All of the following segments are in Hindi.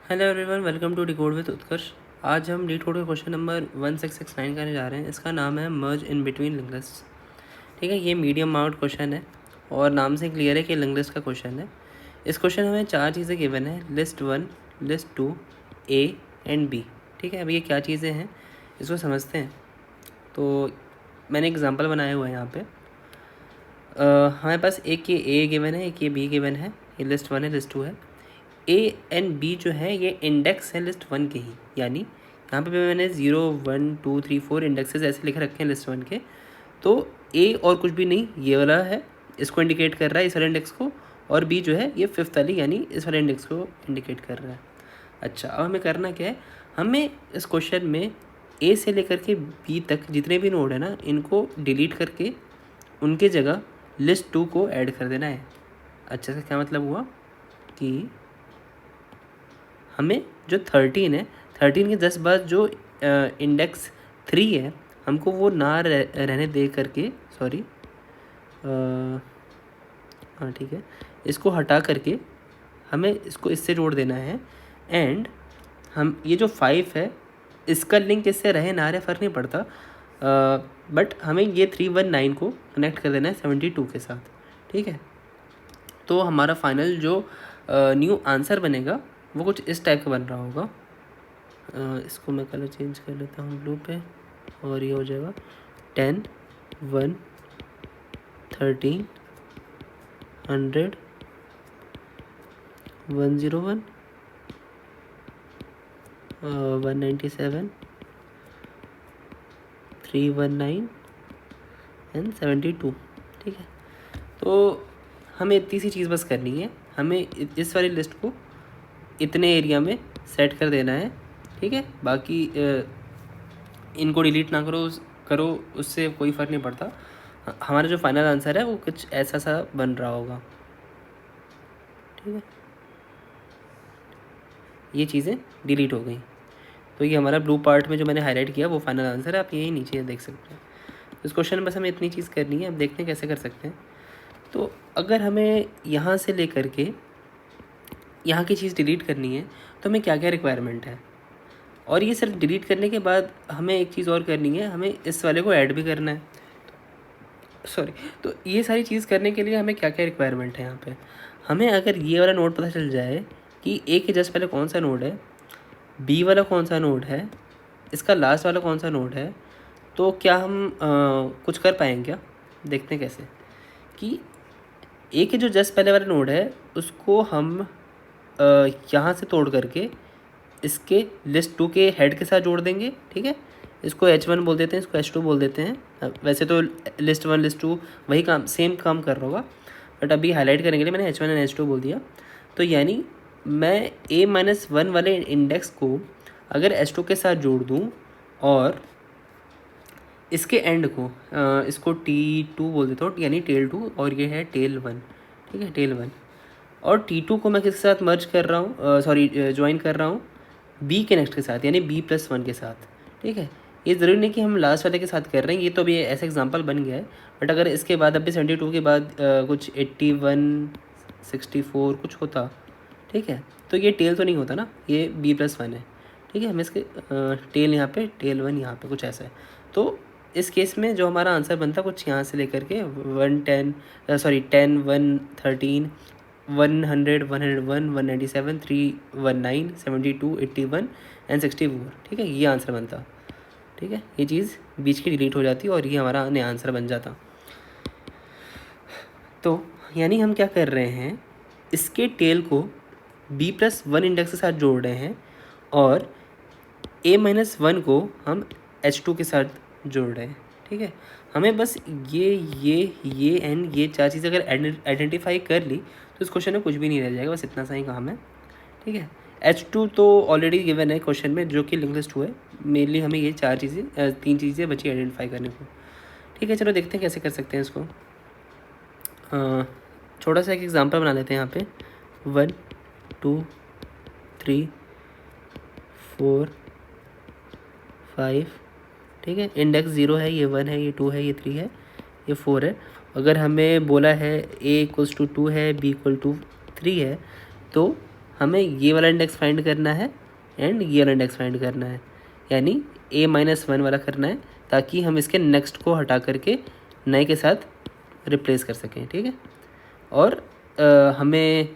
Hello everyone, welcome to decode with Utkarsh. आज हम लीड कोड के क्वेश्चन नंबर 1669 करने जा रहे हैं। इसका नाम है merge in between link list. ठीक है, ये मीडियम माउंट क्वेश्चन है और नाम से क्लियर है कि लिंक लिस्ट का क्वेश्चन है। इस क्वेश्चन में हमें चार चीज़ें गिवन है, list 1, list 2, A and B. ठीक है, अब ये क्या चीज़ें हैं इसको समझते हैं। तो मैंने एग्जाम्पल बनाया हुआ है यहाँ पे। हमारे पास एक ये ए गिवन है, एक ये बी गिवन है, ये लिस्ट 1 है, लिस्ट 2 है। ए एंड बी जो है ये इंडेक्स है लिस्ट 1 के ही, यानी यहाँ पे मैंने 0, 1, 2, 3, 4 इंडेक्सेस ऐसे लिख रखे हैं लिस्ट 1 के। तो ए और कुछ भी नहीं, ये वाला है, इसको इंडिकेट कर रहा है, इस वाले इंडेक्स को। और बी जो है ये फिफ्थ वाली यानी इस वाले इंडेक्स को इंडिकेट कर रहा है। अच्छा, अब हमें करना क्या है, हमें इस क्वेश्चन में ए से लेकर के बी तक जितने भी नोड है ना, इनको डिलीट करके उनके जगह लिस्ट 2 को ऐड कर देना है। अच्छा, इसका क्या मतलब हुआ कि हमें जो 13 है, 13 के 10 बाद जो इंडेक्स 3 है, हमको वो ना रहने दे करके, सॉरी, हाँ ठीक है, इसको हटा करके हमें इसको इससे जोड़ देना है। एंड हम ये जो 5 है इसका लिंक इससे रहे ना रहे फ़र्क नहीं पड़ता, बट हमें ये 319 को कनेक्ट कर देना है 72 के साथ। ठीक है, तो हमारा फाइनल जो न्यू आंसर बनेगा वो कुछ इस टाइप का बन रहा होगा। इसको मैं कलर चेंज कर लेता हूँ ब्लू पे, और ये हो जाएगा 10, 1, 13, 100, 101, 197, 319 एंड 72। ठीक है, तो हमें इतनी सी चीज़ बस करनी है, हमें इस वाली लिस्ट को इतने एरिया में सेट कर देना है। ठीक है, बाकी इनको डिलीट ना करो उससे कोई फ़र्क नहीं पड़ता। हमारा जो फाइनल आंसर है वो कुछ ऐसा सा बन रहा होगा। ठीक है, ये चीज़ें डिलीट हो गई, तो ये हमारा ब्लू पार्ट में जो मैंने हाईलाइट किया वो फाइनल आंसर है। आप यही नीचे देख सकते हैं। इस क्वेश्चन में बस हमें इतनी चीज़ करनी है। अब देखते हैं कैसे कर सकते हैं। तो अगर हमें यहाँ से लेकर के यहाँ की चीज़ डिलीट करनी है तो हमें क्या क्या रिक्वायरमेंट है, और ये सिर्फ डिलीट करने के बाद हमें एक चीज़ और करनी है, हमें इस वाले को ऐड भी करना है। सॉरी, तो ये सारी चीज़ करने के लिए हमें क्या क्या रिक्वायरमेंट है यहाँ पे। हमें अगर ये वाला नोड पता चल जाए कि ए के जस्ट पहले कौन सा नोड है, बी वाला कौन सा नोड है, इसका लास्ट वाला कौन सा नोड है, तो क्या हम कुछ कर पाएंगे क्या। देखते हैं कैसे कि ए के जो जस्ट पहले वाला नोड है उसको हम यहाँ से तोड़ करके इसके लिस्ट 2 के हेड के साथ जोड़ देंगे। ठीक है, इसको H1 बोल देते हैं, इसको H2 बोल देते हैं। वैसे तो लिस्ट 1 लिस्ट 2 वही काम, सेम काम कर रहा होगा, बट अभी हाईलाइट करने के लिए मैंने H1 एंड H2 बोल दिया। तो यानी मैं A-1 वाले इंडेक्स को अगर H2 के साथ जोड़ दूँ और इसके एंड को इसको T2 बोल देता हूँ, यानी टेल 2, और ये है टेल 1। ठीक है, टेल 1, और T2 को मैं किसके साथ मर्ज कर रहा हूँ, सॉरी ज्वाइन कर रहा हूँ बी के नेक्स्ट के साथ, यानी B+1 के साथ। ठीक है, ये ज़रूरी नहीं कि हम लास्ट वाले के साथ कर रहे हैं, ये तो अभी ऐसा एग्जांपल बन गया है। बट अगर इसके बाद अभी 72 के बाद कुछ 81, 64 कुछ होता, ठीक है, तो ये टेल तो नहीं होता ना, ये B+1 है। ठीक है, हमें इसके टेल यहाँ पे, टेल 1 यहाँ पे, कुछ ऐसा है। तो इस केस में जो हमारा आंसर बनता कुछ यहाँ से लेकर के 10, 1, 13, 100, 101, 197, 319, 72, 81 एंड 64। ठीक है, ये आंसर बनता। ठीक है, ये चीज़ बीच की डिलीट हो जाती और ये हमारा नया आंसर बन जाता। तो यानी हम क्या कर रहे हैं, इसके टेल को B+1 इंडेक्स के साथ जोड़ रहे हैं और A-1 को हम H2 के साथ जोड़ रहे हैं। ठीक है, हमें बस ये एंड ये चार चीज़ें अगर आइडेंटिफाई कर ली तो इस क्वेश्चन में कुछ भी नहीं रह जाएगा, बस इतना सा ही काम है। ठीक है, H2 तो ऑलरेडी गिवन है क्वेश्चन में, जो कि लिंक लिस्ट 2 है। मेनली हमें ये तीन चीज़ें बची आइडेंटिफाई करने को। ठीक है, चलो देखते हैं कैसे कर सकते हैं इसको। छोटा सा एक एग्जांपल बना लेते हैं यहाँ पे। 1, 2, 3, 4, 5। ठीक है, इंडेक्स 0 है, ये 1 है, ये 2 है, ये 3 है, ये 4 है। अगर हमें बोला है A = 2 है, B = 3 है, तो हमें ये वाला इंडेक्स फाइंड करना है एंड ये वाला इंडेक्स फाइंड करना है, यानी A-1 वाला करना है, ताकि हम इसके नेक्स्ट को हटा करके नए के साथ रिप्लेस कर सकें, ठीक है। और हमें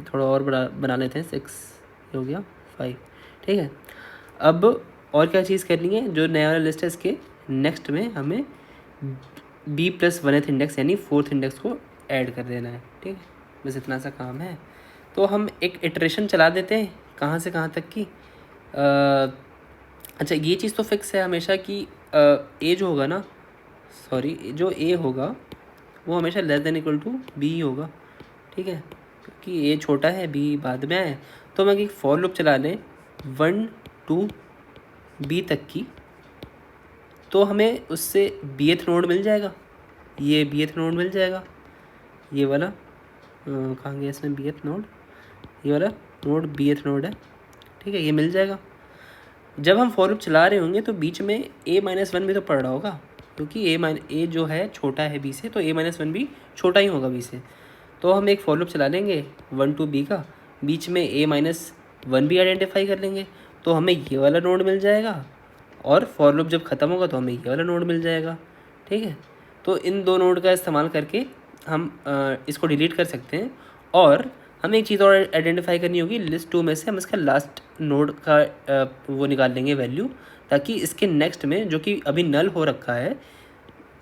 थोड़ा और बड़ा बना लेते हैं, 6 हो गया 5, ठीक है। अब और क्या चीज़ करनी है, जो नया वाला लिस्ट है इसके नेक्स्ट में हमें B+1th इंडेक्स यानी 4th इंडेक्स को ऐड कर देना है, ठीक है। बस इतना सा काम है। तो हम एक इटरेशन चला देते हैं, कहाँ से कहाँ तक की। अच्छा, ये चीज़ तो फिक्स है हमेशा कि A जो होगा ना, सॉरी, जो A होगा वो हमेशा less than equal to B होगा, ठीक है, क्योंकि A छोटा है, B बाद में आए। तो हम एक फॉर लूप चला लें 1 to B तक की, तो हमें उससे Bth नोड मिल जाएगा, ये Bth नोड मिल जाएगा, ये वाला कहाँ गया इसमें Bth नोड, ये वाला नोड Bth नोड है, ठीक है, ये मिल जाएगा। जब हम फॉर लूप चला रहे होंगे तो बीच में A-1 भी तो पड़ रहा होगा, क्योंकि A जो है छोटा है B से, तो A-1 भी छोटा ही होगा B से। तो हम एक फॉर लूप चला लेंगे 1 to B का, बीच में A-1 भी आइडेंटिफाई कर लेंगे, तो हमें ये वाला नोड मिल जाएगा, और फॉर लूप जब ख़त्म होगा तो हमें ये वाला नोड मिल जाएगा, ठीक है। तो इन दो नोड का इस्तेमाल करके हम इसको डिलीट कर सकते हैं। और हमें एक चीज़ और आइडेंटिफाई करनी होगी, लिस्ट 2 में से हम इसका लास्ट नोड का वो निकाल लेंगे वैल्यू, ताकि इसके नेक्स्ट में जो कि अभी नल हो रखा है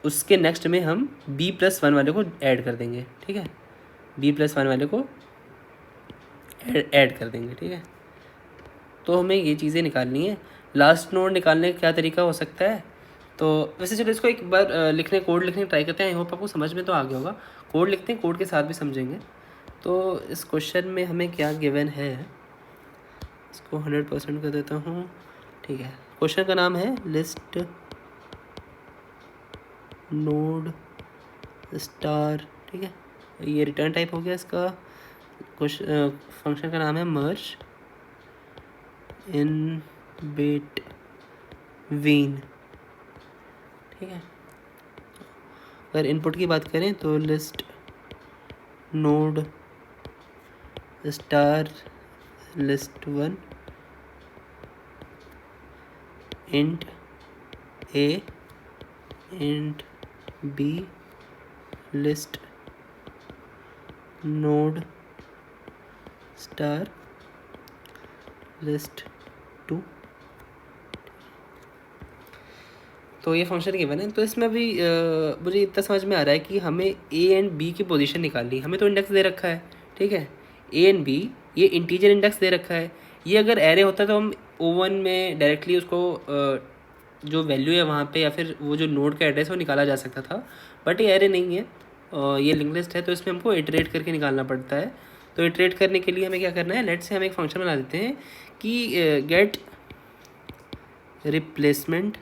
उसके नेक्स्ट में हम B+1 वाले को ऐड कर देंगे, ठीक है, B+1 वाले को ऐड कर देंगे, ठीक है। तो हमें ये चीज़ें निकालनी है। लास्ट नोड निकालने का क्या तरीका हो सकता है, तो वैसे चलो इसको एक बार कोड लिखने ट्राई करते हैं। आई होप आपको समझ में तो आ गया होगा। कोड लिखते हैं, कोड के साथ भी समझेंगे। तो इस क्वेश्चन में हमें क्या गिवन है, इसको 100% कर देता हूँ, ठीक है। क्वेश्चन का नाम है लिस्ट नोड स्टार, ठीक है। ये रिटर्न टाइप हो गया इसका। फंक्शन का नाम है मर्ज इन बिटवीन, ठीक है। अगर इनपुट की बात करें तो list node star list 1 int A int B list node star list 2। तो ये फंक्शन गिवन है। तो इसमें भी मुझे इतना समझ में आ रहा है कि हमें A एंड B की पोजीशन निकालनी। हमें तो इंडेक्स दे रखा है, ठीक है, A एंड B ये इंटीजर इंडेक्स दे रखा है। ये अगर एरे होता तो हम O1 में डायरेक्टली उसको जो वैल्यू है वहाँ पे या फिर वो जो नोड का एड्रेस है वो निकाला जा सकता था, बट ये एरे नहीं है, ये लिंक लिस्ट है, तो इसमें हमको इटरेट करके निकालना पड़ता है। तो इटरेट करने के लिए हमें क्या करना है, लेट से हम एक फंक्शन बना देते हैं कि गेट रिप्लेसमेंट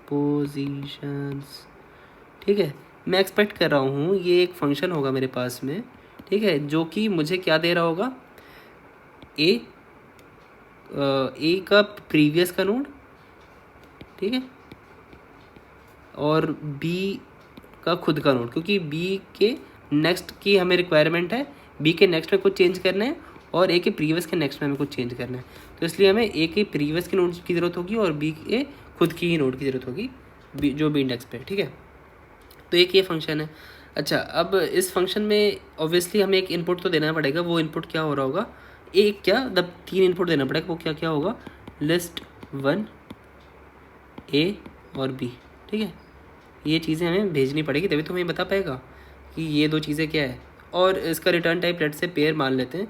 पोजीशंस, ठीक है। मैं एक्सपेक्ट कर रहा हूँ ये एक फंक्शन होगा मेरे पास में, ठीक है, जो कि मुझे क्या दे रहा होगा, ए का प्रीवियस का नोड, ठीक है, और बी का खुद का नोड, क्योंकि बी के नेक्स्ट की हमें रिक्वायरमेंट है, बी के नेक्स्ट में कुछ चेंज करना है और ए के प्रीवियस के नेक्स्ट में हमें कुछ चेंज करना है। तो इसलिए हमें ए के प्रीवियस के नोड की ज़रूरत होगी और बी के खुद की ही नोड की ज़रूरत होगी, जो बी इंडेक्स पे, ठीक है। तो एक ये फंक्शन है। अच्छा, अब इस फंक्शन में ऑब्वियसली हमें एक इनपुट तो देना पड़ेगा। वो इनपुट क्या हो रहा होगा, एक क्या मतलब 3 इनपुट देना पड़ेगा। वो क्या क्या होगा, लिस्ट 1 A और B, ठीक है। ये चीज़ें हमें भेजनी पड़ेगी, तभी तो हमें बता पाएगा कि ये दो चीज़ें क्या है। और इसका रिटर्न टाइप लेट से पेयर मान लेते हैं,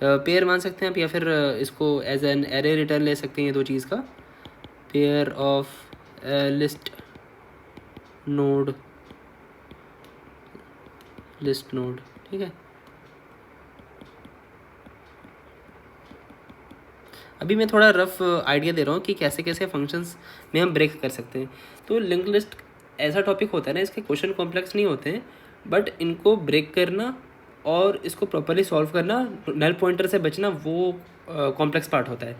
पेयर मान सकते हैं आप, या फिर इसको एज एन एरे रिटर्न ले सकते हैं। ये दो चीज़ का पेयर ऑफ लिस्ट नोड, ठीक है। अभी मैं थोड़ा रफ आइडिया दे रहा हूँ कि कैसे कैसे फंक्शंस में हम ब्रेक कर सकते हैं। तो लिंक लिस्ट ऐसा टॉपिक होता है ना, इसके क्वेश्चन कॉम्प्लेक्स नहीं होते हैं, बट इनको ब्रेक करना और इसको प्रॉपरली सॉल्व करना, नल पॉइंटर से बचना, वो कॉम्प्लेक्स पार्ट होता है।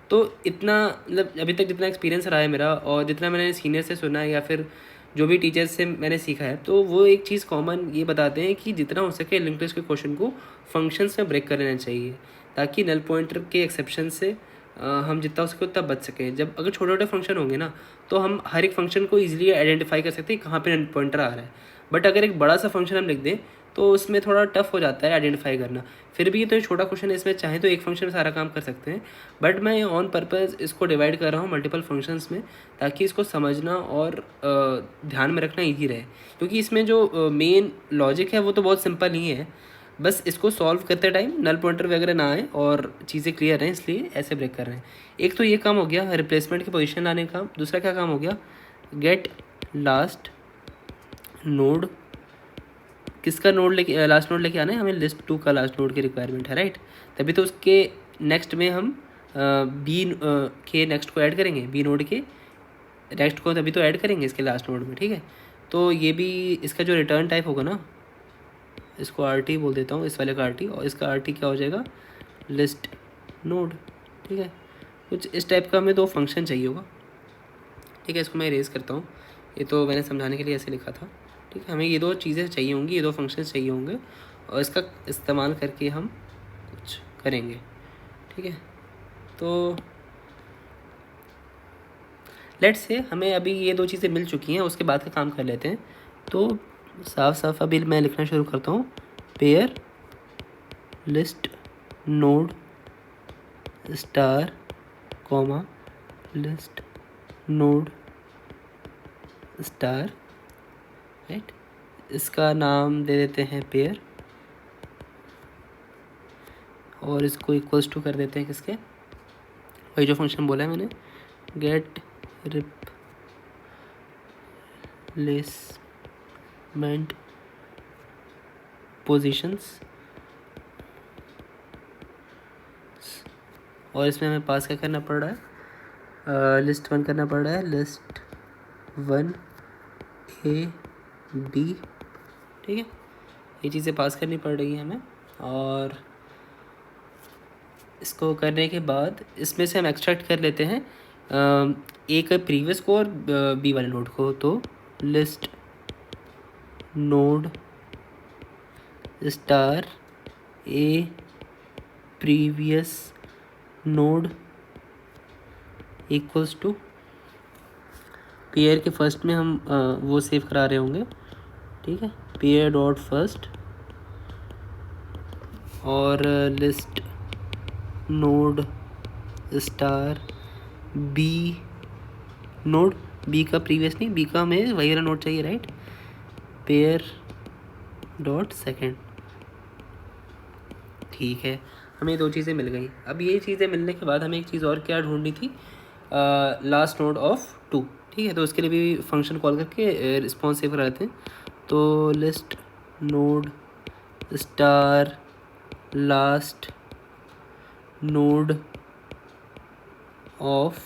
तो इतना मतलब अभी तक जितना एक्सपीरियंस रहा है मेरा और जितना मैंने सीनियर से सुना है या फिर जो भी टीचर से मैंने सीखा है, तो वो एक चीज़ कॉमन ये बताते हैं कि जितना हो सके लिंक्ड लिस्ट के क्वेश्चन को फंक्शंस में ब्रेक कर लेना चाहिए, ताकि नल पॉइंटर के एक्सेप्शन से हम जितना हो सके उतना बच सकें। जब अगर छोटे छोटे फंक्शन होंगे ना, तो हम हर एक फंक्शन को ईजिली आइडेंटिफाई कर सकते हैं कहाँ पे नल पॉइंटर आ रहा है। बट अगर एक बड़ा सा फंक्शन हम लिख दें तो उसमें थोड़ा टफ हो जाता है आइडेंटिफाई करना। फिर भी ये तो छोटा क्वेश्चन है, इसमें चाहे तो एक फंक्शन में सारा काम कर सकते हैं, बट मैं ऑन पर्पज़ इसको डिवाइड कर रहा हूँ मल्टीपल फंक्शंस में, ताकि इसको समझना और ध्यान में रखना ईजी रहे। क्योंकि इसमें जो मेन लॉजिक है वो तो बहुत सिंपल ही है, बस इसको सॉल्व करते टाइम नल पॉइंटर वगैरह ना आए और चीज़ें क्लियर हैं, इसलिए ऐसे ब्रेक कर रहे हैं। एक तो ये काम हो गया रिप्लेसमेंट की पोजीशन लाने का। दूसरा क्या काम हो गया, गेट लास्ट नोड। किसका नोड लेके लास्ट नोड लेके आना है हमें, लिस्ट 2 का लास्ट नोड की रिक्वायरमेंट है, राइट। तभी तो उसके नेक्स्ट में हम बी के नेक्स्ट को ऐड करेंगे, बी नोड के नेक्स्ट को तभी तो ऐड करेंगे इसके लास्ट नोड में, ठीक है। तो ये भी इसका जो रिटर्न टाइप होगा ना, इसको आर टी बोल देता हूँ, इस वाले का आर टी, और इसका आर टी क्या हो जाएगा, लिस्ट नोड, ठीक है। कुछ इस टाइप का हमें 2 फंक्शन चाहिए होगा, ठीक है। इसको मैं इरेज करता हूँ, ये तो मैंने समझाने के लिए ऐसे लिखा था, ठीक है। हमें ये 2 चीज़ें चाहिए होंगी, ये 2 फंक्शन चाहिए होंगे, और इसका इस्तेमाल करके हम कुछ करेंगे, ठीक है। तो लेट्स से हमें अभी ये 2 चीज़ें मिल चुकी हैं, उसके बाद का काम कर लेते हैं। तो साफ साफ अभी मैं लिखना शुरू करता हूँ, pair list node star comma list node star, right. इसका नाम दे देते हैं पेयर, और इसको इक्वल्स टू कर देते हैं किसके, वही जो फंक्शन बोला है मैंने, गेट रिप्लेसमेंट पोजीशंस। और इसमें हमें पास क्या करना पड़ रहा है, लिस्ट 1 करना पड़ रहा है, लिस्ट 1 ए बी, ठीक है। ये चीज़ें पास करनी पड़ रही हैं हमें, और इसको करने के बाद इसमें से हम एक्सट्रैक्ट कर लेते हैं ए का प्रीवियस को और बी वाले नोड को। तो list node star A previous node equals to, pair के फर्स्ट में हम वो सेव करा रहे होंगे, ठीक है, पेयर डॉट फर्स्ट, और list node star B node, B का प्रीवियस नहीं, बी का हमें वही वाला नोड चाहिए, राइट, पेयर डॉट सेकेंड, ठीक है। हमें 2 चीज़ें मिल गई। अब ये चीज़ें मिलने के बाद हमें एक चीज़ और क्या ढूंढनी थी, लास्ट नोड ऑफ 2, ठीक है। तो उसके लिए भी फंक्शन कॉल करके रिस्पॉन्स सेव करा लेते हैं। तो list node star last node of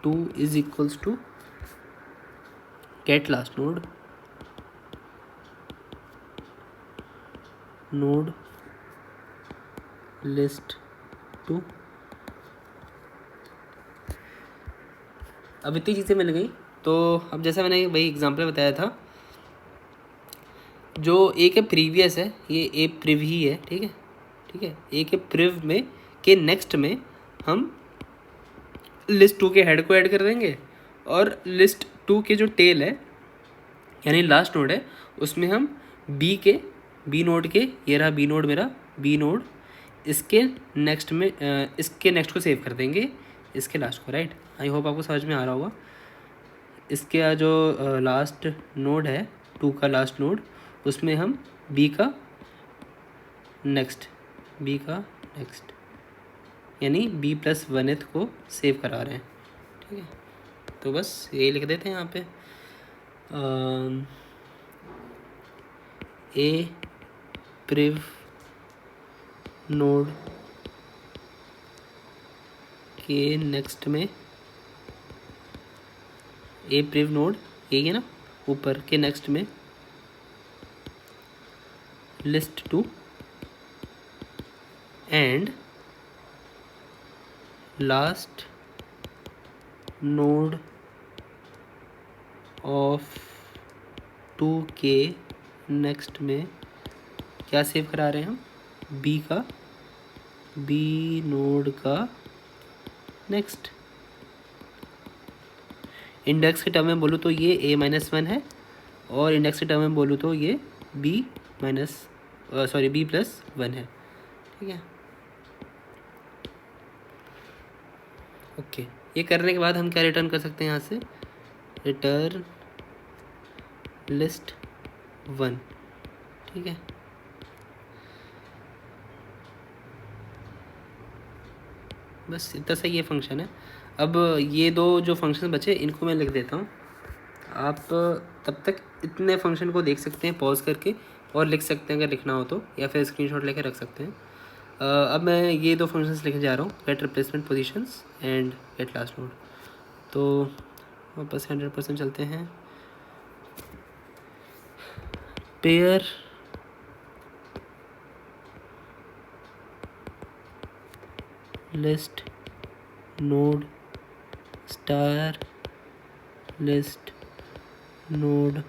2 is equals to get last node list 2। अब इतनी चीज़ें मिल गई। तो अब जैसा मैंने वही एग्जांपल बताया था, जो ए के प्रीवियस है ये ए प्रिव ही है, ठीक है, ठीक है। ए के प्रिव में के नेक्स्ट में हम लिस्ट 2 के हेड को ऐड कर देंगे, और लिस्ट 2 के जो टेल है यानी लास्ट नोड है उसमें हम बी नोड के, ये रहा बी नोड मेरा, बी नोड, इसके नेक्स्ट में इसके नेक्स्ट को सेव कर देंगे, इसके लास्ट को, राइट। आई होप आपको समझ में आ रहा होगा। इसके जो लास्ट नोड है 2 का लास्ट नोड, उसमें हम बी का नेक्स्ट यानी बी प्लस 1th को सेव करा रहे हैं, ठीक है। तो बस यही लिख देते हैं यहाँ पे, ए प्रिव नोड के नेक्स्ट में, ए प्रिव नोड यही है ना ऊपर के नेक्स्ट में list 2 and last node of 2k next में क्या सेव करा रहे हैं हम, बी नोड का नेक्स्ट। इंडेक्स के टर्म में बोलूँ तो ये a-1 है, और इंडेक्स के टर्म में बोलूँ तो ये b + 1 है। ठीक है, ओके। ये करने के बाद हम क्या रिटर्न कर सकते हैं यहाँ से, रिटर्न लिस्ट 1। ठीक है, बस इतना सा ये फंक्शन है। अब ये दो जो फंक्शन बचे इनको मैं लिख देता हूँ। आप तब तक इतने फंक्शन को देख सकते हैं पॉज करके और लिख सकते हैं अगर लिखना हो तो, या फिर स्क्रीनशॉट लेके रख सकते हैं। अब मैं ये दो फंक्शंस लिखने जा रहा हूँ, get replacement positions and get last node. तो वापस 100% चलते हैं। Pair list node star list node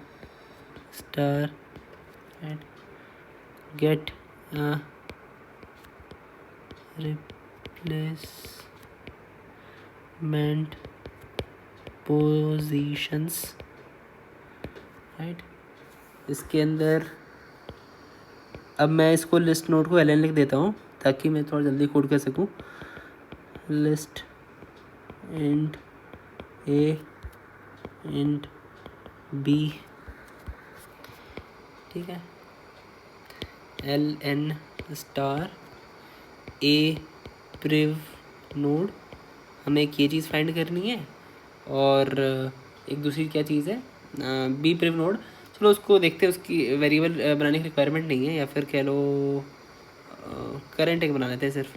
star and get replacement positions, right. इसके अंदर अब मैं इसको लिस्ट नोड को ln लिख देता हूँ ताकि मैं थोड़ा जल्दी कोड कर सकूँ। List int a int b, ठीक है, ln star a priv node. हमें एक ये चीज़ फाइंड करनी है, और एक दूसरी क्या चीज़ है, b priv नोड। चलो उसको देखते हैं, उसकी वेरिएबल बनाने की रिक्वायरमेंट नहीं है, या फिर कह लो करंट एक बना लेते हैं, सिर्फ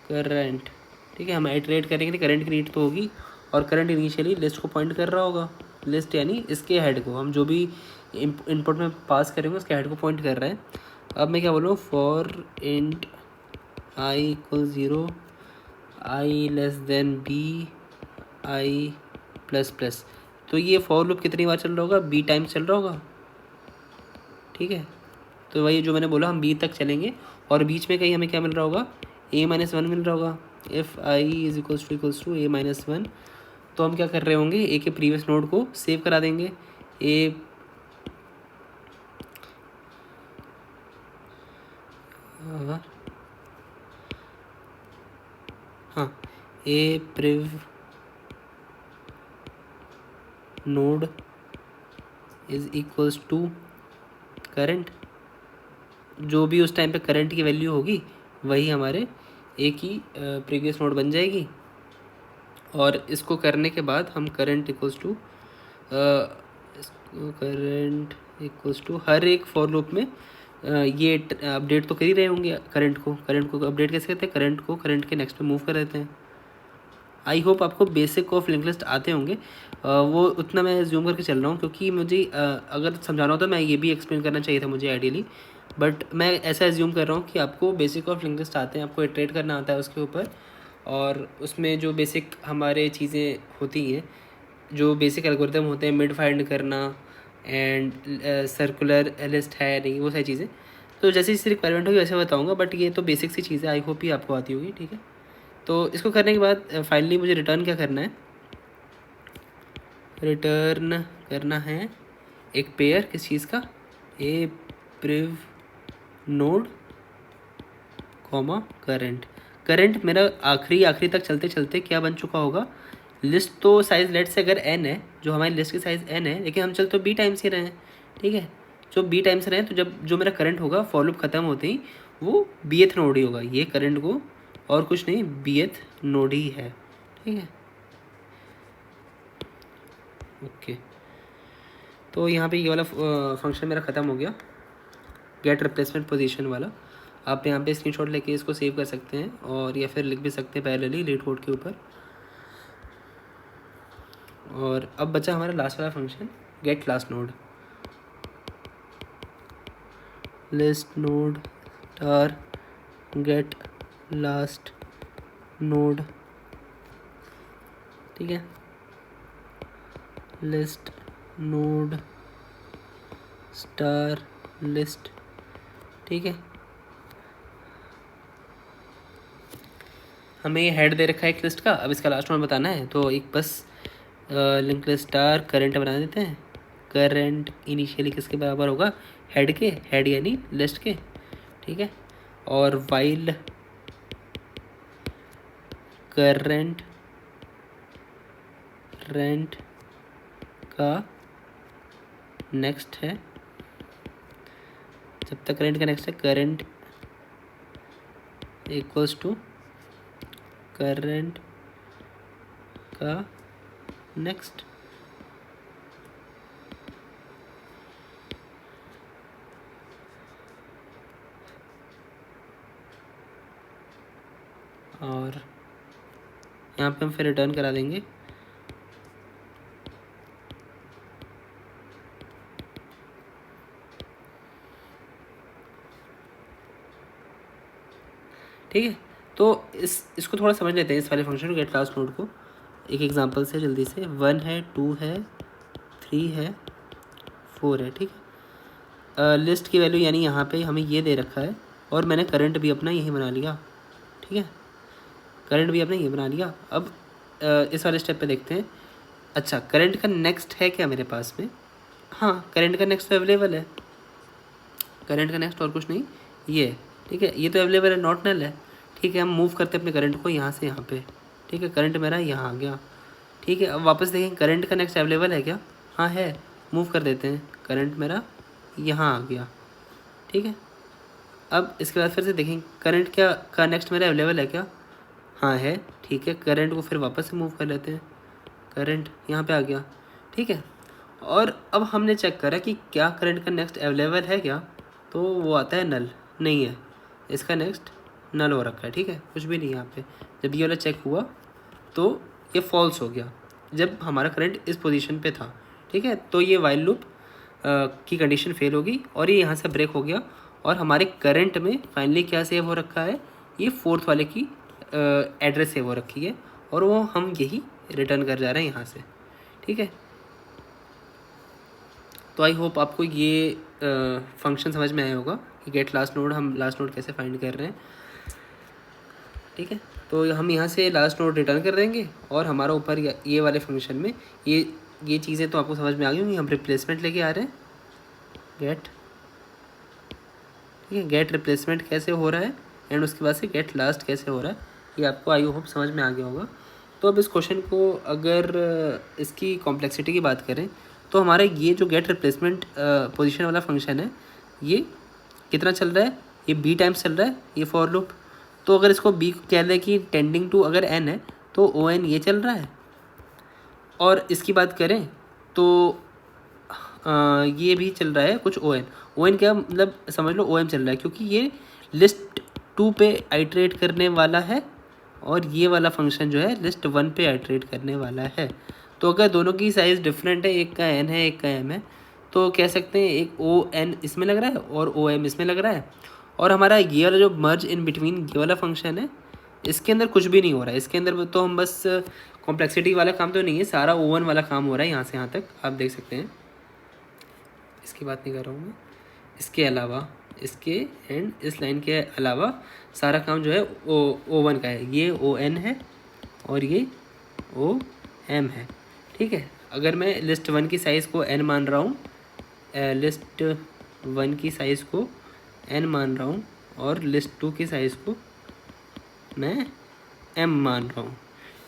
करंट। ठीक है, हम इटरेट करेंगे तो करंट की नीड तो होगी, और करंट इनिशियली लिस्ट को पॉइंट कर रहा होगा। लिस्ट यानी इसके हेड को, हम जो भी इनपुट में पास करेंगे उसके हेड को पॉइंट कर रहा है। अब मैं क्या बोलूँ, for int i = 0, i b, i ++। तो ये फॉर लूप कितनी बार चल रहा होगा, b टाइम्स चल रहा होगा। ठीक है, तो वही जो मैंने बोला, हम b तक चलेंगे, और बीच में कहीं हमें क्या मिल रहा होगा, a-1 मिल रहा होगा। इफ़ i = a-1, तो हम क्या कर रहे होंगे, a के प्रीवियस नोड को सेव करा देंगे। a priv node = current. जो भी उस टाइम पे करंट की वैल्यू होगी वही हमारे ए की प्रीवियस नोड बन जाएगी। और इसको करने के बाद हम करंट = हर एक फॉर लूप में ये अपडेट तो कर ही रहे होंगे करंट को अपडेट कैसे करते हैं, करंट को करंट के नेक्स्ट में मूव कर देते हैं। आई होप आपको बेसिक ऑफ लिंक लिस्ट आते होंगे, वो उतना मैं जूम करके चल रहा हूँ, क्योंकि मुझे अगर समझाना होता मैं ये भी एक्सप्लेन करना चाहिए था मुझे आइडियली, बट मैं ऐसा एज्यूम कर रहा हूँ कि आपको बेसिक ऑफ लिंक लिस्ट आते हैं, आपको इटरेट करना आता है उसके ऊपर, और उसमें जो बेसिक हमारे चीज़ें होती हैं, जो बेसिक एल्गोरिथम होते हैं, मिड फाइंड करना एंड सर्कुलर लिस्ट है नहीं, वो सारी चीज़ें तो जैसे जैसी रिक्वायरमेंट होगी वैसे बताऊँगा, बट ये तो बेसिक सी चीज़ें आई होप ही आपको आती होगी। ठीक है, तो इसको करने के बाद फाइनली मुझे रिटर्न क्या करना है, रिटर्न करना है एक पेयर किस चीज़ का, a priv node comma current. Current मेरा आखिरी तक चलते चलते क्या बन चुका होगा, लिस्ट तो साइज़ लेट से अगर n है, जो हमारी लिस्ट की साइज़ n है, लेकिन हम चल तो b टाइम्स ही रहे हैं। ठीक है, जो b टाइम्स रहे हैं, तो जब जो मेरा करंट होगा फॉर लूप ख़त्म होते ही वो bth नोड ही होगा। ये करंट को और कुछ नहीं, bth नोड ही है। ठीक है, ओके। तो यहाँ पे ये वाला फंक्शन मेरा ख़त्म हो गया, गेट रिप्लेसमेंट पोजीशन वाला। आप यहाँ पे स्क्रीनशॉट लेके इसको सेव कर सकते हैं, और या फिर लिख भी सकते हैं पैरेलली लीड कोड के ऊपर। और अब बचा हमारा लास्ट वाला function, get last node. List node star get last node. ठीक है, लिस्ट नोड स्टार लिस्ट, ठीक है। हमें ये हेड दे रखा है एक लिस्ट का, अब इसका लास्ट वन बताना है, तो एक बस लिंक लिस्ट स्टार करंट बना देते हैं। करंट इनिशियली किसके बराबर होगा, हेड के, हेड यानी लिस्ट के, ठीक है। और वाइल करंट रेंट का नेक्स्ट है, जब तक करंट का नेक्स्ट है करंट इक्वल्स टू करंट का नेक्स्ट। और यहाँ पे हम फिर रिटर्न करा देंगे ठीक है। तो इसको थोड़ा समझ लेते हैं, इस वाले फंक्शन को, गेट लास्ट नोड को एक एग्जांपल से जल्दी से। 1 है, 2 है, 3 है, 4 है, ठीक है। लिस्ट की वैल्यू यानी यहाँ पे हमें ये दे रखा है, और मैंने करंट भी अपना यही बना लिया, ठीक है। करंट भी अपना ये बना लिया। अब इस वाले स्टेप पे देखते हैं। अच्छा, करंट का नेक्स्ट है क्या मेरे पास में, हाँ करंट का नेक्स्ट तो अवेलेबल है, करंट का नेक्स्ट और कुछ नहीं ये, ठीक है, ये तो अवेलेबल है, नॉट नल है, ठीक है। हम मूव करते हैं अपने करंट को यहाँ से यहाँ पे, ठीक है। करंट मेरा यहाँ आ गया, ठीक है। अब वापस देखें करंट का नेक्स्ट अवेलेबल है क्या, हाँ है, मूव कर देते हैं, करंट मेरा यहाँ आ गया, ठीक है। अब इसके बाद फिर से देखें करंट क्या का नेक्स्ट मेरा अवेलेबल है क्या, हाँ है, ठीक है। करंट को फिर वापस से मूव कर लेते हैं, करंट यहाँ पे आ गया, ठीक है। और अब हमने चेक करा कि क्या करंट का नेक्स्ट अवेलेबल है क्या, तो वो आता है नल, नहीं है, इसका नेक्स्ट नल हो रखा है, ठीक है, कुछ भी नहीं यहाँ पे। जब ये वाला चेक हुआ तो ये फॉल्स हो गया, जब हमारा करंट इस पोजीशन पे था, ठीक है। तो ये वाइल लूप की कंडीशन फेल होगी और ये यहाँ से ब्रेक हो गया, और हमारे करंट में फाइनली क्या सेव हो रखा है, ये फोर्थ वाले की एड्रेस सेव हो रखी है, और वो हम यही रिटर्न कर जा रहे हैं यहाँ से, ठीक है। तो आई होप आपको ये फंक्शन समझ में आया होगा कि गेट लास्ट नोड, हम लास्ट नोड कैसे फाइंड कर रहे हैं, ठीक है। तो हम यहाँ से लास्ट नोड रिटर्न कर देंगे, और हमारा ऊपर ये वाले फंक्शन में ये चीज़ें तो आपको समझ में आ गई होंगी। हम रिप्लेसमेंट लेके आ रहे हैं, गेट, ठीक है, गेट रिप्लेसमेंट कैसे हो रहा है, एंड उसके बाद से गेट लास्ट कैसे हो रहा है, ये आपको आई होप समझ में आ गया होगा। तो अब इस क्वेश्चन को अगर इसकी कॉम्प्लेक्सिटी की बात करें, तो हमारा ये जो गेट रिप्लेसमेंट पोजीशन वाला फंक्शन है, ये कितना चल रहा है, ये बी टाइम्स चल रहा है ये फॉर लूप। तो अगर इसको बी को कह दें कि टेंडिंग टू अगर एन है, तो ओ एन ये चल रहा है। और इसकी बात करें तो ये भी चल रहा है कुछ ओ एन। ओ एन क्या मतलब, समझ लो ओ एम चल रहा है, क्योंकि ये लिस्ट 2 पे आइट्रेट करने वाला है, और ये वाला फंक्शन जो है लिस्ट 1 पे आइट्रेट करने वाला है। तो अगर दोनों की साइज़ डिफरेंट है, एक का एन है एक का एम है, तो कह सकते हैं एक ओ एन इसमें लग रहा है और ओ एम इसमें लग रहा है। और हमारा ये वाला जो मर्ज इन बिटवीन ये वाला फंक्शन है, इसके अंदर कुछ भी नहीं हो रहा है, इसके अंदर तो हम बस कॉम्प्लेक्सिटी वाला काम तो नहीं है, सारा ओवन वाला काम हो रहा है यहाँ से यहाँ तक, आप देख सकते हैं। इसकी बात नहीं कर रहा हूँ मैं, इसके अलावा, इसके एंड इस लाइन के अलावा सारा काम जो है ओ वन का है, ये ओ एन है और ये ओ एम है, ठीक है। अगर मैं लिस्ट 1 की साइज़ को n मान रहा हूँ, लिस्ट 1 की साइज़ को n मान रहा हूँ, और लिस्ट 2 की साइज़ को मैं m मान रहा हूँ,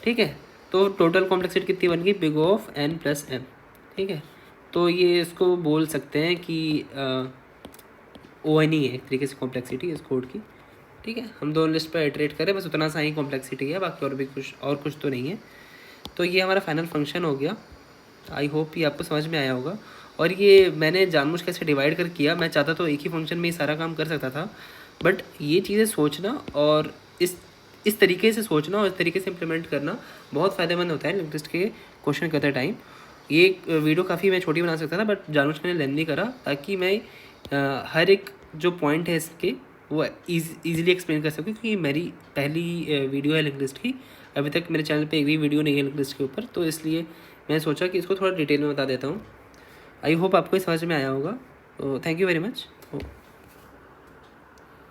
ठीक है। तो टोटल कॉम्प्लेक्सिटी कितनी बन गई, big of n plus m, ठीक है। तो ये इसको बोल सकते हैं कि ओ एन ही है एक तरीके से कॉम्प्लेक्सिटी इस कोड की, ठीक है। हम दोनों लिस्ट पर इटरेट करें, बस उतना सा ही कॉम्प्लेक्सिटी है, बाकी और भी कुछ तो नहीं है। तो ये हमारा फाइनल फंक्शन हो गया। आई होप ये आपको समझ में आया होगा। और ये मैंने जानबूझ कैसे डिवाइड कर किया, मैं चाहता तो एक ही फंक्शन में ही सारा काम कर सकता था, बट ये चीज़ें सोचना और इस तरीके से सोचना और इस तरीके से इम्प्लीमेंट करना बहुत फ़ायदेमंद होता है लिंक्ड लिस्ट के क्वेश्चन करते टाइम। ये वीडियो काफ़ी मैं छोटी बना सकता था, बट जानबूझ मैंने लेंथी करा ताकि मैं हर एक जो पॉइंट है इसके वो ईजिली एक्सप्लेन कर सकूँ, क्योंकि मेरी पहली वीडियो है लिंक्ड लिस्ट की। अभी तक मेरे चैनल पे एक भी वीडियो नहीं है लिंक्ड लिस्ट के ऊपर, तो इसलिए मैंने सोचा कि इसको थोड़ा डिटेल में बता देता हूँ। आई होप आपको ये समझ में आया होगा। तो थैंक यू वेरी मच।